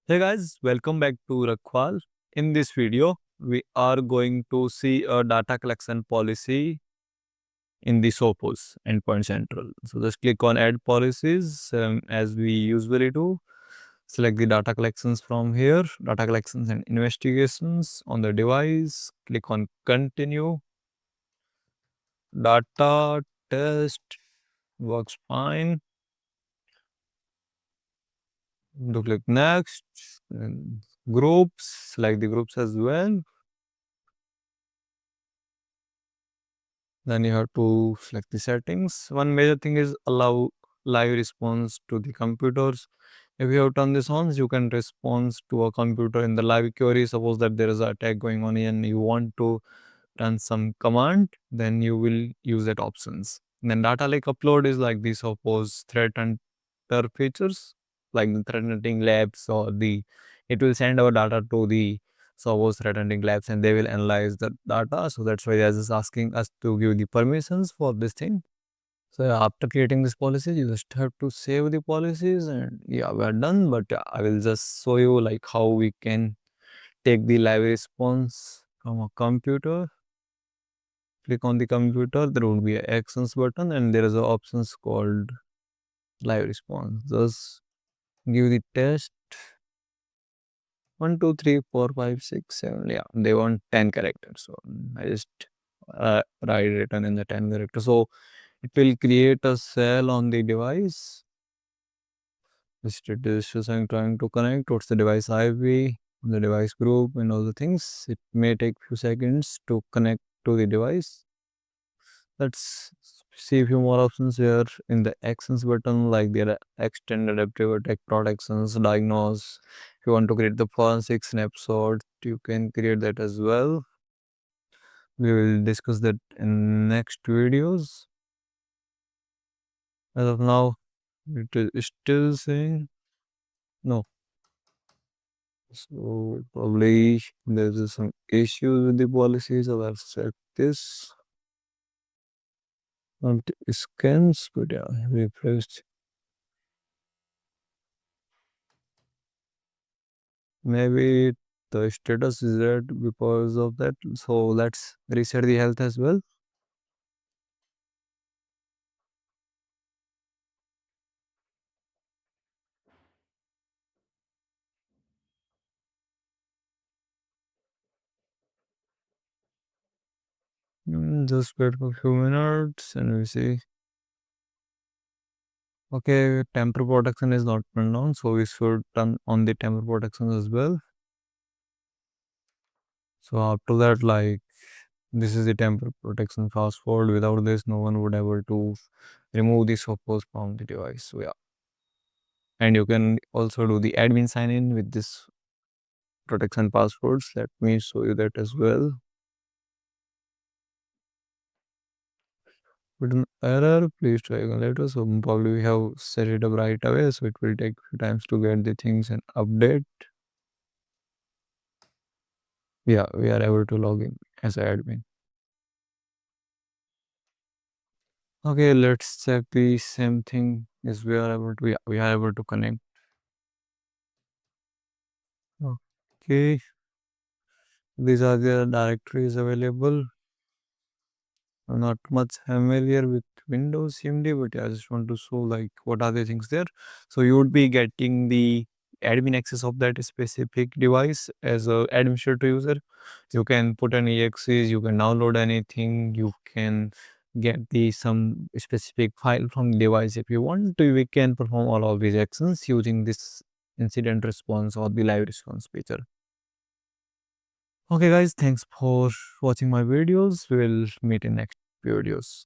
Hey guys, welcome back to Rakhwal. In this video, we are going to see a data collection policy in the Sophos Endpoint Central. So just click on Add Policies as we usually do. Select the data collections from here, data collections and investigations on the device. Click on Continue. Data test works fine. Do click Next. And groups, select the groups as well. Then you have to select the settings. One major thing is allow live response to the computers. If you have turned this on, you can respond to a computer in the live query. Suppose that there is an attack going on and you want to run some command, then you will use that options. Then data lake upload is like this, suppose threat hunter features, like the threat hunting labs or it will send our data to the Sophos threat hunting labs and they will analyze the data. So that's why they are just asking us to give the permissions for this thing. So after creating this policy, you just have to save the policies and yeah, we are done. But I will just show you like how we can take the live response from a computer. Click on the computer, there will be a actions button and there is a options called live response. Just give the test 1, 2, 3, 4, 5, 6, 7. Yeah, they want 10 characters. So I just write written in the 10 characters. So it will create a cell on the device. This is I'm trying to connect. What's the device IP, the device group, and all the things. It may take few seconds to connect to the device. Let's see a few more options here in the actions button, like the extended adaptive attack protections, diagnose. If you want to create the forensic snapshot, you can create that as well. We will discuss that in next videos. As of now, it is still saying no. So probably there's some issues with the policies. So I've set this on scans, but yeah, refresh. Maybe the status is red because of that. So let's reset the health as well. Just wait for a few minutes and we see. Okay, temper protection is not turned on, so we should turn on the temper protection as well. So after that, like this is the temper protection fast forward. Without this, no one would able to remove the Sophos from the device. So yeah, and you can also do the admin sign in with this protection passwords. Let me show you that as well. With an error, please try again later. So probably we have set it up right away, so it will take few times to get the things and update. Yeah, we are able to log in as admin. Okay, let's check the same thing is we are able to, yeah, we are able to connect. Okay, these are the directories available. I'm not much familiar with Windows CMD, but I just want to show like what are the things there. So you would be getting the admin access of that specific device as a administrator user. You can put an exes, you can download anything, you can get the some specific file from the device if you want to. We can perform all of these actions using this incident response or the live response feature. Okay guys, thanks for watching my videos. We will meet in next videos.